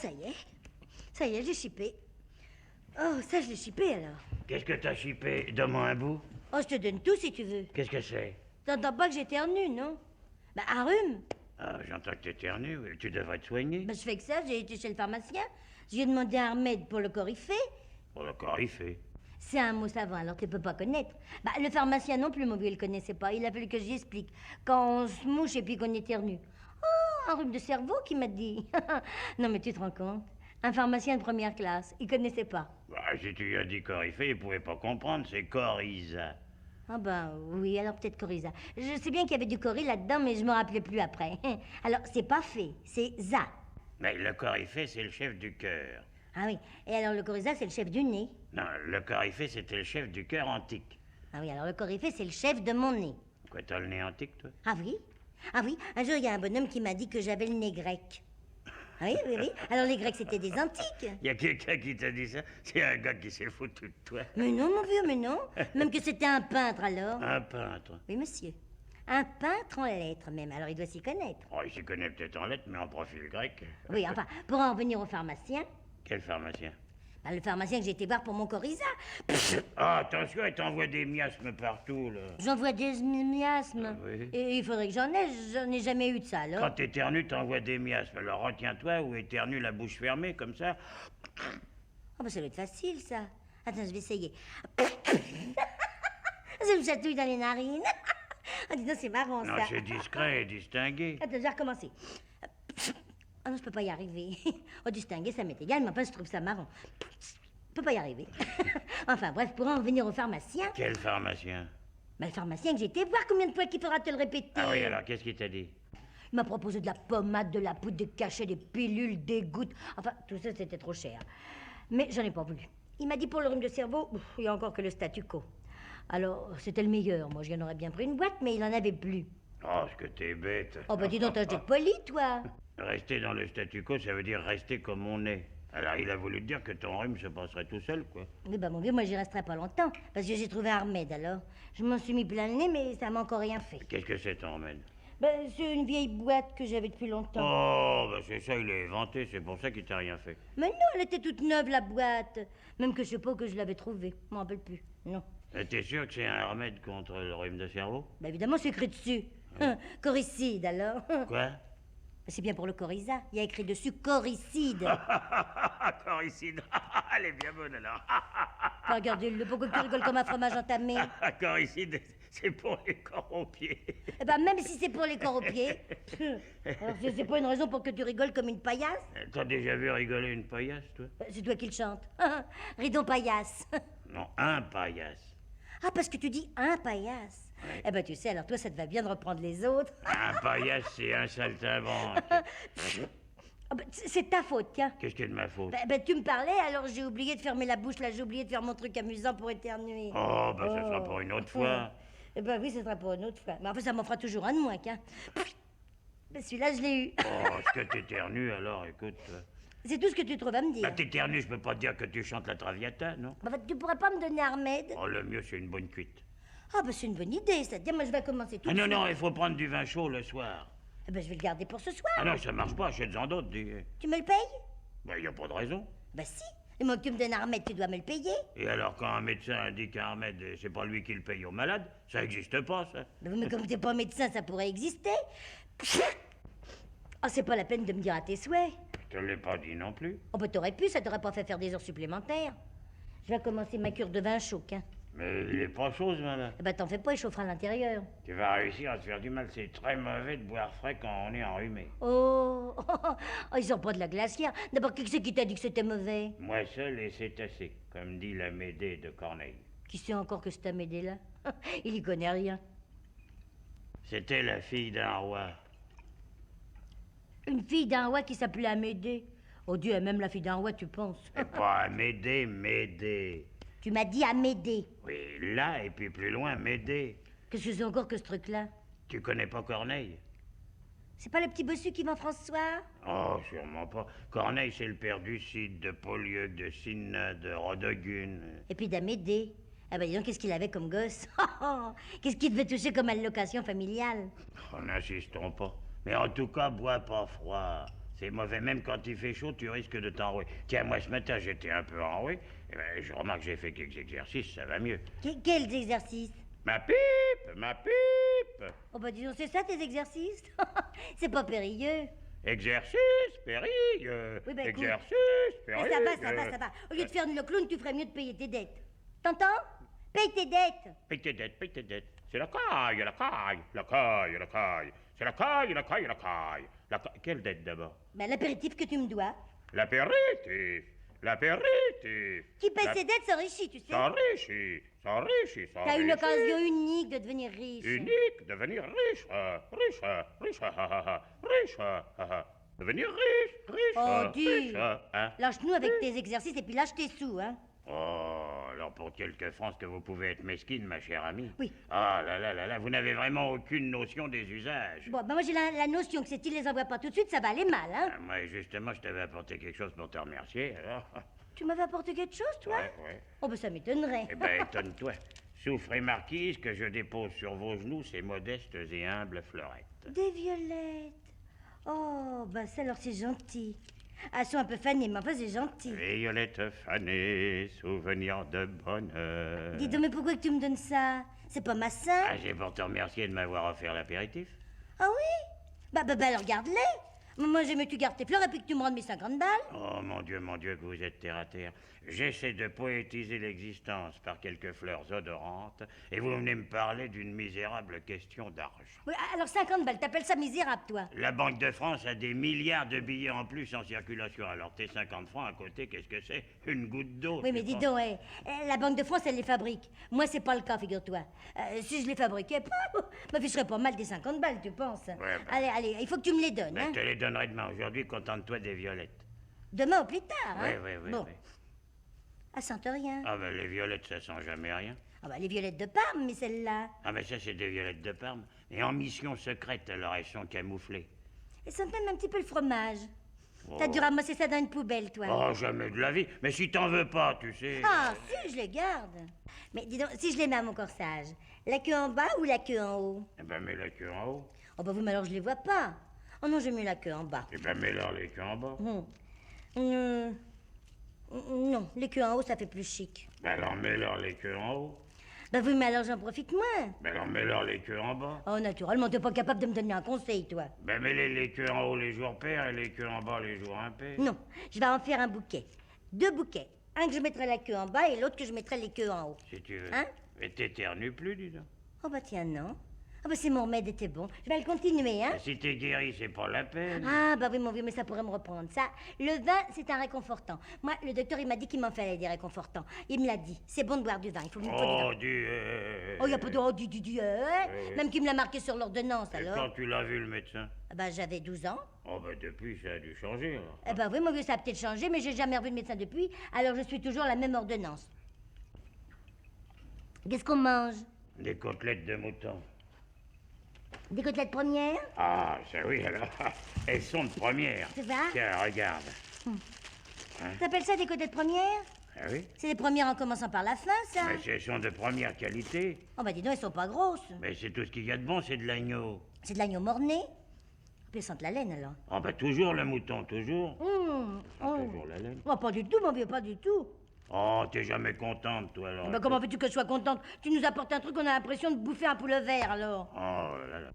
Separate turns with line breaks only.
ça y est. Ça y est, j'ai chippé. Oh, ça, je l'ai chippé, alors.
Qu'est-ce que t'as chipé? Donne-moi un bout.
Oh, je te donne tout, si tu veux.
Qu'est-ce que c'est?
T'entends pas que j'éternue, non? Bah, un rhume.
Ah, j'entends que t'éternues, oui. Tu devrais te soigner.
Bah, je fais que ça, j'ai été chez le pharmacien. J'ai demandé un remède pour le coryphée.
Pour le coryphée.
C'est un mot savant, alors tu peux pas connaître. Bah, le pharmacien non plus, mon vieux, il le connaissait pas. Il a fallu que j'y explique. Quand on se mouche et puis qu'on éternue. Oh, un rhume de cerveau qui m'a dit. Non, mais tu te rends compte? Un pharmacien de première classe, il connaissait pas.
Bah, si tu lui as dit coryphée, il pouvait pas comprendre, c'est coryza.
Ah ben oui, alors peut-être Coryza. Je sais bien qu'il y avait du cory là-dedans, mais je me rappelais plus après. Alors, c'est pas fait, c'est za.
Mais le coryphée, c'est le chef du cœur.
Ah oui, et alors le Coryza, c'est le chef du nez.
Non, le coryphée, c'était le chef du cœur antique.
Ah oui, alors le coryphée, c'est le chef de mon nez.
Quoi, t'as le nez antique, toi?
Ah oui? Ah oui, un jour, il y a un bonhomme qui m'a dit que j'avais le nez grec. Ah oui, oui, oui. Alors les Grecs, c'était des antiques.
Y a quelqu'un qui t'a dit ça? C'est un gars qui s'est foutu de toi.
Mais non, mon vieux, mais non. Même que c'était un peintre, alors.
Un peintre.
Oui, monsieur. Un peintre en lettres, même. Alors il doit s'y connaître.
Oh, il s'y connaît peut-être en lettres, mais en profil grec.
Oui, enfin, pour en revenir au pharmacien...
Quel pharmacien?
Bah, le pharmacien que j'ai été voir pour mon Coryza.
Ah, attention, elle t'envoie des miasmes partout, là.
J'en vois des miasmes.
Ah oui.
Et il faudrait que j'en ai jamais eu de ça, alors.
Quand t'éternues, t'envoies des miasmes. Alors retiens-toi ou éternue la bouche fermée, comme ça.
Oh, bah ça doit être facile, ça. Attends, je vais essayer. Ça me chatouille dans les narines. Oh, dis donc, c'est marrant,
Non,
ça.
c'est discret et distingué.
Attends, je vais recommencer. Ah non, je peux pas y arriver. Oh, distinguer, ça m'est égal, mais enfin, je trouve ça marrant. Je peux pas y arriver. Enfin, bref, pour en revenir au pharmacien...
Quel pharmacien?
Bah, le pharmacien que j'ai été voir, combien de fois qu'il faudra te le répéter?
Ah oui, alors qu'est-ce qu'il t'a dit?
Il m'a proposé de la pommade, de la poudre, des cachets, des pilules, des gouttes. Enfin, tout ça, c'était trop cher. Mais j'en ai pas voulu. Il m'a dit pour le rhume de cerveau, il y a encore que le statu quo. Alors, c'était le meilleur. Moi, j'en aurais bien pris une boîte, mais il en avait plus.
Oh, ce que t'es bête.
Oh, bah dis donc, t'as d'être poli, toi.
Rester dans le statu quo, ça veut dire rester comme on est. Alors, il a voulu te dire que ton rhume se passerait tout seul, quoi.
Oui, bah mon vieux, moi, j'y resterai pas longtemps, parce que j'ai trouvé un remède, alors. Je m'en suis mis plein le nez, mais ça m'a encore rien fait.
Qu'est-ce que c'est ton remède?
Ben, c'est une vieille boîte que j'avais depuis longtemps.
Oh, bah c'est ça, il est inventé, c'est pour ça qu'il t'a rien fait.
Mais non, elle était toute neuve, la boîte. Même que je sais pas où que je l'avais trouvée. Je m'en rappelle plus. Non.
Et t'es sûr que c'est un remède contre le rhume de cerveau?
Ben évidemment, c'est écrit dessus. Coricide, alors.
Quoi?
C'est bien pour le Coryza. Il y a écrit dessus coricide.
Coricide. Elle est bien bonne, alors.
Regardez-le, pourquoi tu rigoles comme un fromage entamé?
Coricide, c'est pour les corrompiers.
Eh ben, même si c'est pour les corps aux pieds. Alors, c'est pas une raison pour que tu rigoles comme une paillasse?
T'as déjà vu rigoler une paillasse, toi?
C'est toi qui le chante. Ridon paillasse.
Non, un paillasse.
Ah, parce que tu dis un paillasse.
Ouais.
Eh ben, tu sais, alors toi, ça te va bien de reprendre les autres.
Un paillasse, c'est un saltimbanque.
Ah ben, c'est ta faute, tiens.
Qu'est-ce qui est de ma faute?
Ben, tu me parlais, alors j'ai oublié de fermer la bouche, là, j'ai oublié de faire mon truc amusant pour éternuer.
Oh, bah ce sera pour une autre fois.
Eh ben oui, ce sera pour une autre fois. Mais enfin, ça m'en fera toujours un de moins, qu'un. Ben, celui-là, je l'ai eu.
Oh, est-ce que t'éternues, alors, écoute.
C'est tout ce que tu trouves à me dire.
Bah, t'éternues, je peux pas te dire que tu chantes la Traviata, non?
Ben, tu pourrais pas me donner un remède?
Oh, le mieux, c'est une bonne cuite.
Ah, ben c'est une bonne idée, ça. Tiens, moi, je vais commencer tout
Ah
de
non,
suite.
non, il faut prendre du vin chaud le soir.
Eh ben, je vais le garder pour ce soir.
Ah non, ça marche pas, achète-en d'autres, dis.
Tu me le payes?
Bah, y a pas de raison.
Ben si. Et moi, que tu me donnes un remède, tu dois me le payer.
Et alors, quand un médecin indique un remède, c'est pas lui qui le paye au malade, ça existe pas, ça.
Ben, mais comme t'es pas médecin, ça pourrait exister. Oh, c'est pas la peine de me dire à tes souhaits.
Je te l'ai pas dit non plus.
Oh, ben t'aurais pu, ça t'aurait pas fait faire des heures supplémentaires. Je vais commencer ma cure de vin chaud, hein.
Mais il est pas chaud, ce vin-là.
Eh ben t'en fais pas, il chauffera à l'intérieur.
Tu vas réussir à te faire du mal, c'est très mauvais de boire frais quand on est enrhumé.
Oh, oh, ils sont pas de la glacière. D'abord, qui c'est qui t'a dit que c'était mauvais?
Moi seul et c'est assez, comme dit la Médée de Corneille.
Qui sait encore que c'est Amédée là? Il y connaît rien.
C'était la fille d'un roi.
Une fille d'un roi qui s'appelait Amédée. Oh Dieu, même la fille d'un roi, tu penses?
Et pas Médée, Médée.
Tu m'as dit Amédée.
Oui, là, et puis plus loin, Médée.
Qu'est-ce que c'est encore que ce truc-là?
Tu connais pas Corneille?
C'est pas le petit bossu qui vend François?
Oh, sûrement pas. Corneille, c'est le père du Cid, de Polyeucte, de Cinna, de Rodogune.
Et puis d'Amédée. Ah ben dis donc, qu'est-ce qu'il avait comme gosse? Qu'est-ce qu'il devait toucher comme allocation familiale?
Oh, n'insistons pas. Mais en tout cas, bois pas froid. C'est mauvais, même quand il fait chaud, tu risques de t'enrouer. Tiens, moi ce matin, j'étais un peu enroué. Eh ben, je remarque que j'ai fait quelques exercices, ça va mieux.
Quels exercices?
Ma pipe, ma pipe.
Oh bah disons, c'est ça tes exercices? C'est pas périlleux.
Exercice, pérille.
Oui, bah, écoute.
Exercice, pérille.
Mais ça va, ça va, ça va. Au lieu de faire le clown, tu ferais mieux de payer tes dettes. T'entends? Paye tes dettes.
Paye tes dettes, paye tes dettes. C'est la caille, la caille, la caille, la caille. C'est la caille, la caille, la caille. Quelle dette d'abord?
Ben, l'apéritif que tu me dois.
L'apéritif, l'apéritif.
Qui paye ses dettes s'enrichit, tu sais.
S'enrichit, s'enrichit, s'enrichit.
T'as une occasion unique de devenir riche.
Unique, devenir riche, riche, riche, riche, devenir riche, riche,
Oh, dis.
riche, hein?
Lâche-nous avec tes exercices et puis lâche tes sous, hein.
Oh, alors pour quelques francs que vous pouvez être mesquine, ma chère amie.
Oui.
Ah là là là là, vous n'avez vraiment aucune notion des usages.
Bon, ben moi j'ai la notion que si tu les envoies pas tout de suite, ça va aller mal, hein.
Ah, moi, justement, je t'avais apporté quelque chose pour te remercier, alors.
Tu m'avais apporté quelque chose, toi?
Ouais.
Oh, ben ça m'étonnerait.
Eh ben, étonne-toi. Souffrez, marquise, que je dépose sur vos genoux ces modestes et humbles fleurettes.
Des violettes. Oh, ben ça alors c'est gentil. Elles sont un peu fanées, mais enfin c'est gentil.
Violettes fanées, souvenirs de bonheur.
Dis donc, mais pourquoi que tu me donnes ça? C'est pas massin?
Ah, j'ai pour te remercier de m'avoir offert l'apéritif.
Ah oui? Bah alors garde-les. Moi j'aime que tu gardes tes fleurs et puis que tu me rendes mes 50 balles.
Oh mon Dieu, que vous êtes terre à terre. J'essaie de poétiser l'existence par quelques fleurs odorantes, et vous venez me parler d'une misérable question d'argent.
Oui, alors 50 balles, t'appelles ça misérable, toi?
La Banque de France a des milliards de billets en plus en circulation. Alors tes 50 francs à côté, qu'est-ce que c'est? Une goutte d'eau.
Oui, mais dis donc, la Banque de France, elle les fabrique. Moi, c'est pas le cas, figure-toi. Si je les fabriquais, m'afficherais pas mal des 50 balles, tu penses?
Ouais, bah.
Allez, il faut que tu me les donnes,
Ben,
hein?
je te les donnerai demain. Aujourd'hui, contente-toi des violettes.
Demain ou plus tard, hein?
Oui.
Bon, elles sentent rien.
Ah ben les violettes, ça sent jamais rien.
Ah bah les violettes de Parme, mais celles-là.
Ah ben ça, c'est des violettes de Parme. Et en mission secrète, alors elles sont camouflées.
Elles sentent même un petit peu le fromage.
Oh.
T'as dû ramasser ça dans une poubelle, toi.
Oh, jamais de la vie. Mais si t'en veux pas, tu sais.
Ah, si, je les garde. Mais dis donc, si je les mets à mon corsage, la queue en bas ou la queue en haut?
Eh ben mets la queue en haut.
Oh bah oui, mais alors je les vois pas. Oh non, j'ai mis la queue en bas.
Eh ben mets-leur les queues en bas.
Non, les queues en haut, ça fait plus chic.
Ben alors mets-leur les queues en haut.
Bah oui, mais alors j'en profite moins.
Ben alors mets-leur les queues en bas.
Oh, naturellement, t'es pas capable de me donner un conseil, toi.
Ben mets les queues en haut les jours pairs et les queues en bas les jours impairs.
Non, je vais en faire un bouquet. 2 bouquets. Un que je mettrai la queue en bas et l'autre que je mettrai les queues en haut.
Si tu veux.
Hein?
Mais t'éternues plus, dis donc.
Oh bah tiens, non. Ah bah c'est mon remède était bon. Je vais le continuer, hein?
Si t'es guéri, c'est pas la peine.
Ah bah oui, mon vieux, mais ça pourrait me reprendre. Ça, le vin, c'est un réconfortant. Moi, le docteur, il m'a dit qu'il m'en fallait des réconfortants. Il me l'a dit. C'est bon de boire du vin. Il faut du
Oh,
vin.
dis.
Oh, y a pas de... Oh, Même qu'il me l'a marqué sur l'ordonnance,
Et
alors.
quand tu l'as vu, le médecin?
Ah bah j'avais 12 ans.
Oh, ben depuis, ça a dû changer, alors.
Eh ben oui, mon vieux, ça a peut-être changé, mais j'ai jamais revu de médecin depuis. Alors je suis toujours la même ordonnance. Qu'est-ce qu'on mange?
Des côtelettes de mouton.
Des côtelettes premières?
Ah, ça oui, alors. Elles sont de première.
C'est ça?
Tiens, regarde.
T'appelles ça des côtelettes premières?
Ah oui?
C'est les premières en commençant par la fin, ça?
Mais elles sont de première qualité.
Oh bah dis donc, elles sont pas grosses.
Mais c'est tout ce qu'il y a de bon, c'est de l'agneau.
C'est de l'agneau morné. Puis elles sentent la laine, alors.
Ah, ben toujours le mouton, toujours. Toujours la laine.
Oh, pas du tout, mon vieux, pas du tout.
Oh, t'es jamais contente, toi, alors.
Eh ben, comment veux-tu que je sois contente? Tu nous apportes un truc, on a l'impression de bouffer un poulet vert, alors.
Oh là là.